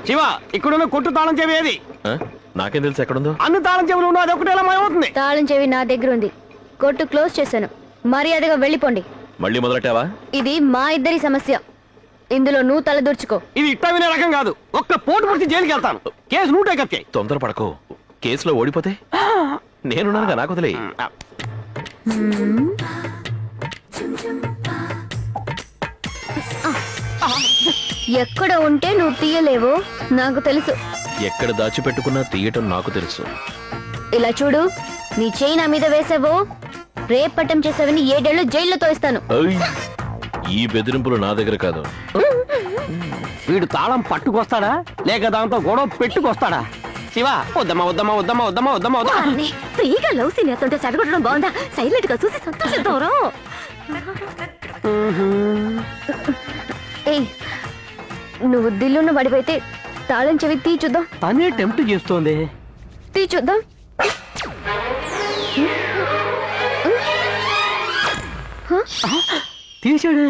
శివ, ఇక్కడున్న కొట్టు తాళం చెవి ఏది? నాకేం తెలుసు ఎక్కడుందో. అన్ని తాళం చెవులు ఉన్నా అది ఒకటి ఎలా మాయమవుతుంది? తాళం చెవి నా దగ్గర ఉంది. కొట్టు క్లోజ్ చేశాను. మర్యాదగా వెళ్ళిపోండి. మళ్ళీ మొదలెట్టావా? ఇది మా ఇద్దరి సమస్య. ఇందులో నువ్వు తలదూర్చుకో. ఇది ఇట్టా వినే రకం కాదు. ఒక్క పోటు పుడిచి జైలుకి వెళ్తాను. కేసు నువ్వు టేకప్ చేయి. తొందర పడకు. కేసులో ఓడిపోతే నేనున్నానుగా, నాకు వదిలే. ఎక్కడ ఉంటే నువ్వు తీయలేవో నాకు తెలుసు. ఎక్కడ దాచిపెట్టుకున్నా తీయటం నాకు తెలుసు. ఇలా చూడు, నీ చేయి నా మీద వేసావో రేపట్టం చేసావని 7 ఏళ్ళు జైల్లో తోయిస్తాను. ఈ బెదిరింపులు నా దగ్గర కాదు. వీడు తాళం పట్టుకొస్తాడా లేక దాంతో గొడవ పెట్టుకొస్తాడా? శివ, వద్దమ్మా వద్దమ్మా వద్దమ్మా వద్దమ్మా వద్దమ్మా వద్దమ్మా. ఫ్రీగా లవ్ సీన్ ఎత్తుంటే చెడగొట్టడం బాగుందా? సైలెంట్ గా చూసి సంతోషిద్దాంరా. ఏయ్, నువ్వు దిల్లున్న పడిపోతే తాళం చెవి తీ చూద్దాం. తనే టెంప్ట్ చేస్తోంది. తీ చూద్దాం. తీసాడు.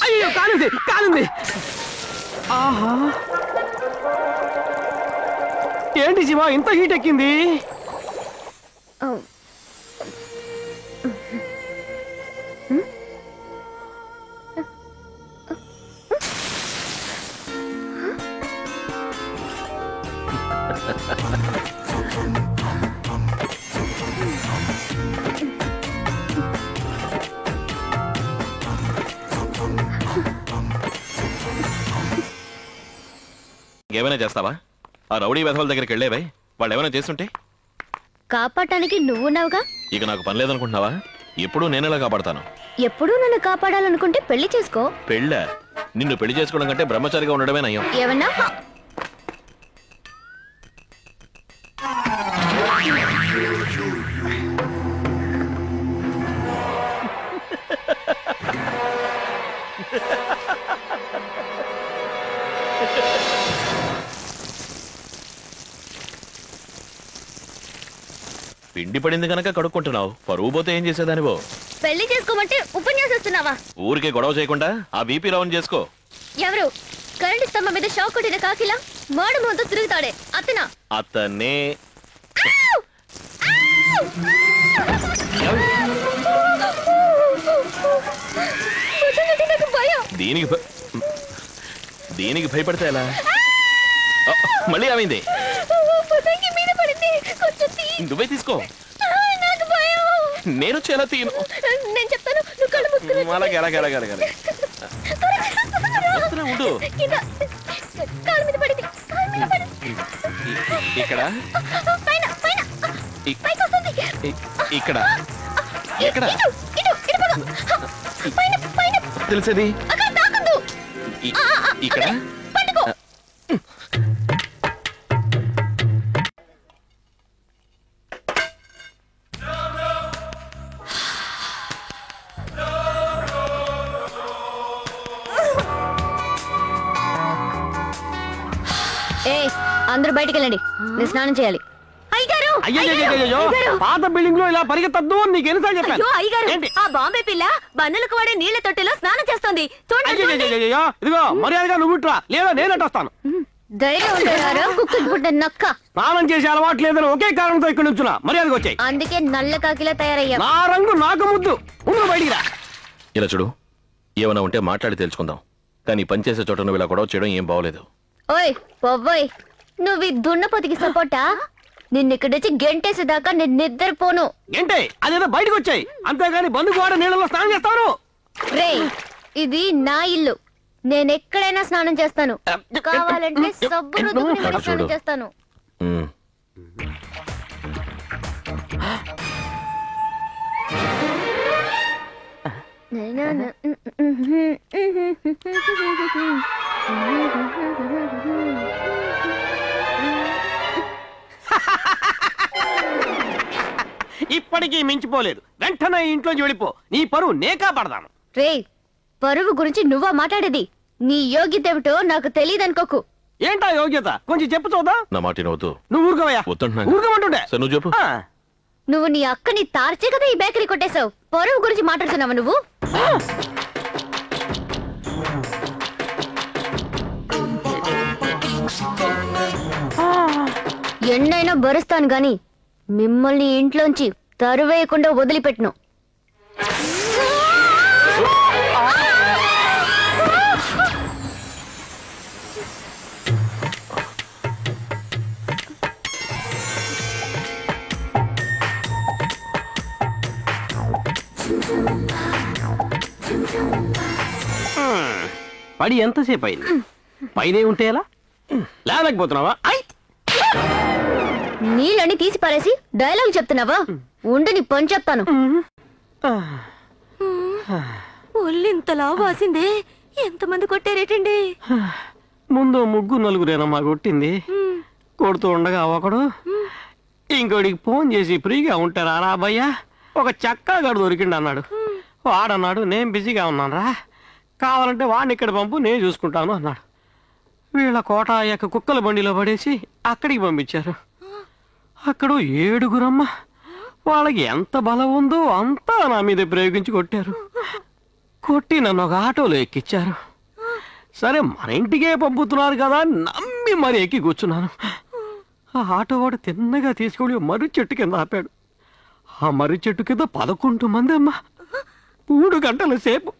అయ్యో, కాలింది కాలింది. ఆహా, ఏంటి శివ ఇంత హీట్ ఎక్కింది? ఏమైనా చేస్తావా? ఆ రౌడీ వెధవల దగ్గరికి వెళ్ళేవే, వాళ్ళు ఏమైనా చేస్తుంటే? కాపాడటానికి నువ్వున్నావుగా. ఇక నాకు పని లేదనుకుంటున్నావా? ఎప్పుడు నేనెలా కాపాడతాను? ఎప్పుడూ నన్ను కాపాడాలనుకుంటే పెళ్లి చేసుకో. పెళ్ళా? నిన్ను పెళ్లి చేసుకోవడం కంటే బ్రహ్మచారిగా ఉండడమే నయం. ఏమన్నా? పిండి పడింది కనుక కడుక్కుంటున్నావు. పరువు పోతే ఏం చేసేదానివో? పెళ్లి చేసుకోమంటే ఉపన్యాసిస్తున్నావా? ఊరికే గొడవ చేయకుండా ఆ వీపీ రౌండ్ చేసుకో. ఎవరు? కరెంటు స్తంభం మీద షాక్ కొట్టిన కాకిలా మాడు ముందు తిరుగుతాడే అతనా? అతనే. దీనికి భయపడితే ఎలా? మళ్ళీ ఏమైంది? నువ్వే తీసుకో. నేను చాలా తీను. నేను చెప్తాను, నువ్వు కళ్ళు మూసుకుని. అలాగే అలాగే అలాగే అలాగే ఉండు. కాలు మీద పడింది. ఇక్కడ పైన పైన పైకి వస్తుంది. ఇక్కడ ఎక్కడ పైన పైన తెలిసేది? అక్కడ తాకదు. ఇక్కడ పట్టుకో. అందరూ బయటికి వెళ్ళండి, నేను స్నానం చేయాలి. అయ్యో, పాత బిల్డింగ్ లో ఇలా పరిగెత్తద్దు అని నీకు ఎన్నిసార్లు చెప్పాను? ఆ బాంబే పిల్ల బన్నులకు వాడే నీళ్ల తొట్టెలో స్నానం చేస్తోంది. ఇదిగో మర్యాదగా నువ్వు ఇట్రా, లేదా నేను వస్తాను. స్నానం చేసే అలవాటు లేదని ఒకే కారణంతో ఇక్కడ నుంచున్నా. మర్యాదగా వచ్చాయి. అందుకే నల్ల కాకిలా తయారయ్యా. నా రంగు నాకు ముద్దు. బయటికి రా. ఇలా చూడు, ఏమైనా ఉంటే మాట్లాడి తెలుసుకుందాం. కానీ పనిచేసే చోట నువ్వు ఇలా గొడవ చేయడం ఏం బాగోలేదు. ఓయ్ పొవ్వోయ్, నువ్వు ఈ దున్నపోతికి సపోర్టా? నిన్నిక్కడొచ్చి గెంటేసేదాకా నేను నిద్రపోను. గంటే అదేదో బయటకు వచ్చాయి, అంతేగాని బంధుకు వాడ నీళ్ళలో స్నానం చేస్తాను. రే, ఇది నా ఇల్లు, నేనెక్కడైనా స్నానం చేస్తాను. కావాలంటే సబ్బు రుద్దుకుని మరీ స్నానం చేస్తాను. ఇప్పటికీ మించిపోలేదు. వెంటనే ఇంట్లోంచి వెళ్ళిపో. నీ పరువు నే కాపాడదాను. రే, పరువు గురించి నువ్వా మాట్లాడేది? నీ యోగ్యత ఏమిటో నాకు తెలియదనుకోకు. ఏంటా యోగ్యత? కొంచెం చెప్పు చూద్దాం. నా మాట వినవద్దు. నువ్వు ఊరుకోవయ్యా. ఊరుకోమంటుండే. నువ్వు చెప్పు. నువ్వు నీ అక్కని తార్చే కదా ఈ బేకరీ కొట్టేశావు. పరువు గురించి మాట్లాడుతున్నావా నువ్వు? ఎన్నైనా భరిస్తాను గాని మిమ్మల్ని ఇంట్లోంచి తరువేయకుండా వదిలిపెట్టను. పడి ఎంతసేపు అయింది? పైనే ఉంటే ఎలా? లేకపోతున్నావా? నీళ్ళని తీసి పారేసి డైలాగ్ చెప్తున్నావా? ఉండి నీ పని చెప్తాను. ఒళ్ళింతలా వాసిందే. ఎంతమంది కొట్టారేటండి? ముందు ముగ్గురు నలుగురేనమ్మా కొట్టింది. కొడుతూ ఉండగా ఒకడు ఇంకోడికి ఫోన్ చేసి ఫ్రీగా ఉంటారా రా భయ్యా, ఒక చక్కాగాడు దొరికిండు అన్నాడు. వాడన్నాడు నేను బిజీగా ఉన్నాను రా, కావాలంటే వాడిని ఇక్కడ పంపు నేను చూసుకుంటాను అన్నాడు. వీళ్ళ కోట యొక్క కుక్కల బండిలో పడేసి అక్కడికి పంపించారు. అక్కడ 7గురమ్మ. వాళ్ళకి ఎంత బలం ఉందో అంతా నా మీద ప్రయోగించి కొట్టారు. కొట్టి నన్ను ఒక ఆటోలో ఎక్కిచ్చారు. సరే మన ఇంటికే పంపుతున్నారు కదా నమ్మి మరి ఎక్కి కూర్చున్నాను. ఆ ఆటో వాడు తిన్నగా తీసుకొని మర్రి చెట్టు కింద ఆపాడు. ఆ మర్రి చెట్టు కింద 11 మంది అమ్మ 3 గంటల సేపు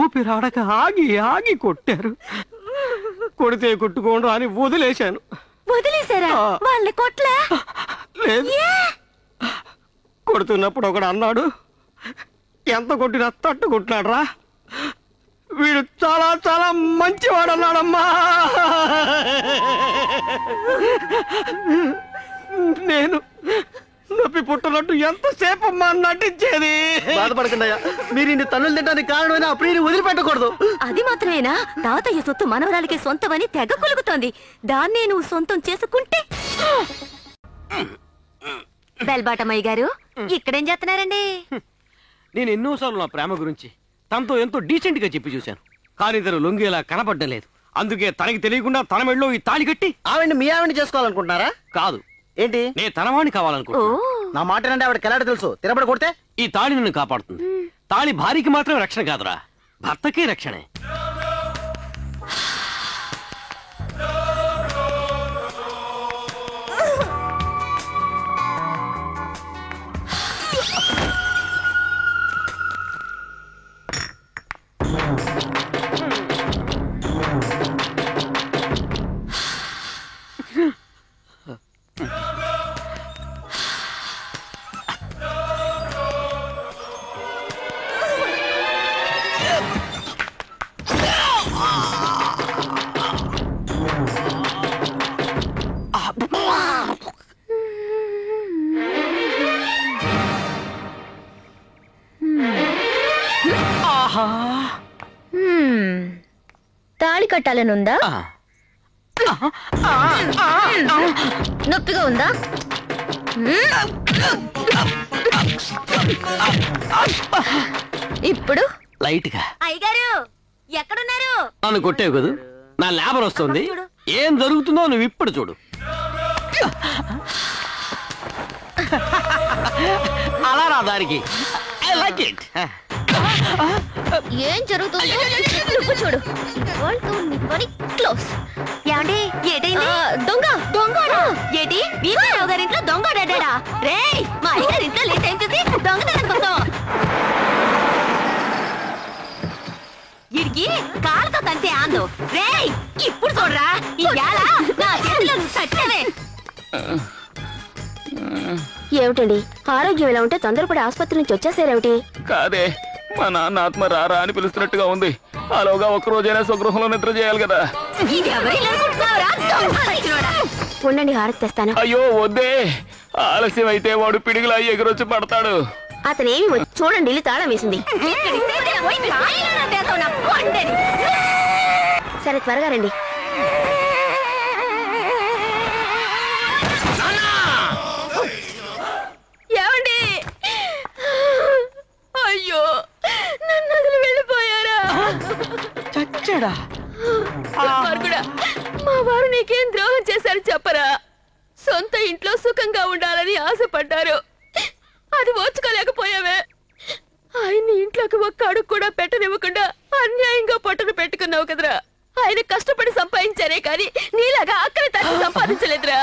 ఊపిరాడక ఆగి ఆగి కొట్టారు. కొడితే కొట్టుకోండు అని వదిలేశాను. వదిలేశారా? వాళ్ళని కొట్లా? లేదు. కొడుతున్నప్పుడు ఒకడు అన్నాడు, ఎంత కొట్టినా తట్టు కొట్టినాడు రా, వీడు చాలా చాలా మంచివాడు అన్నాడమ్మా. నేను నొప్పి పుట్టినట్టు ఎంతసేపు అమ్మా నటించేది. బాధపడకండియా, మీరు ఇన్ని తన్నులు తింటానికి కారణమైన ఆ ప్రియుని వదిలిపెట్టకూడదు. అది మాత్రమేనా? తాతయ్య సొత్తు మనవరాలికి సొంతమని తెగ కొలుగుతోంది. దాన్నే నువ్వు సొంతం చేసుకుంటే. బెల్బాటమయ్య గారు ఇక్కడేం చేస్తున్నారండి? నేను ఎన్నోసార్లు నా ప్రేమ గురించి తనతో ఎంతో డీసెంట్ గా చెప్పి చూశాను, కానీ తను లొంగేలా కనపడ్డం లేదు. అందుకే తనకి తెలియకుండా తన మెడలో ఈ తాళి కట్టి ఆవిడ్ని మీ ఆవిడ్ని చేసుకోవాలనుకుంటున్నారా? కాదు, ఏంటి నేను తనవాణ్ణి కావాలనుకుంటున్నా. నా మాట అంటే ఆవిడ కెలాడ తెలుసు, తిరబడి కొడితే ఈ తాళి నన్ను కాపాడుతుంది. తాళి భార్యకి మాత్రమే రక్షణ కాదురా, భర్తకే రక్షణే. తాళి కట్టాలనుందా? నొప్పిగా ఉందా? ఇప్పుడు లైట్ గా. అయ్యగారు ఎక్కడున్నారు? నన్ను కొట్టేవు కదా, నా లేబర్ వస్తుంది. ఏం జరుగుతుందో నువ్వు ఇప్పుడు చూడు. అలా రా దానికి. I like it. ఏం జరుగుతుందో నువ్వు చూడు. క్లోజ్. ఏమండి ఏటైంది? దొంగ దొంగడా? ఏటి వీరరావు గారింట్లో దొంగడాడా? రేయ్ మా అయ్యగారి ఇంట్లో లేట్ టైం చూసి దొంగతనం కోసం ఇడికి కాళ్ళతో తంతే ఆందు. రేయ్ ఇప్పుడు చూడరా, ఈ ఏళ నా చేతిలో నువ్వు చచ్చావే. ఏమిటండి ఆరోగ్యం ఎలా ఉంటే తొందరపడి ఆసుపత్రి నుంచి వచ్చేసారేమిటి? కాదే, మా నాన్న ఆత్మ రారా అని పిలుస్తున్నట్టుగా ఉంది. అలాగా ఒక్క రోజైనా స్వగృహంలో నిద్ర చేయాలి కదా. ఇది ఎవరిలా అనుకుంటున్నావురా? దొంగ సచ్చినోడా. ఉండండి హారతి తెస్తాను. అయ్యో వద్దే, ఆలస్యం అయితే వాడు పిడిగిలా ఎగురొచ్చి పడతాడు. అతనేమి చూడండి, ఇల్లు తాళం వేసింది. సరే త్వరగా రండి. ఏమండి? అయ్యో నన్ను వదిలి వెళ్ళిపోయారా? చచ్చాడా? మా వారు నీకేం ద్రోహం చేశారు చెప్పరా? సొంత ఇంట్లో సుఖంగా ఉండాలని ఆశపడ్డారు, అది ఓర్చుకోలేకపోయావే. ఆయన్ని ఇంట్లోకి ఒక్క అడుగు కూడా పెట్టనివ్వకుండా అన్యాయంగా పొట్టను పెట్టుకున్నావు కదరా. ఆయన కష్టపడి సంపాదించారే కానీ నీలాగా ఆకలి తాకి సంపాదించలేదురా.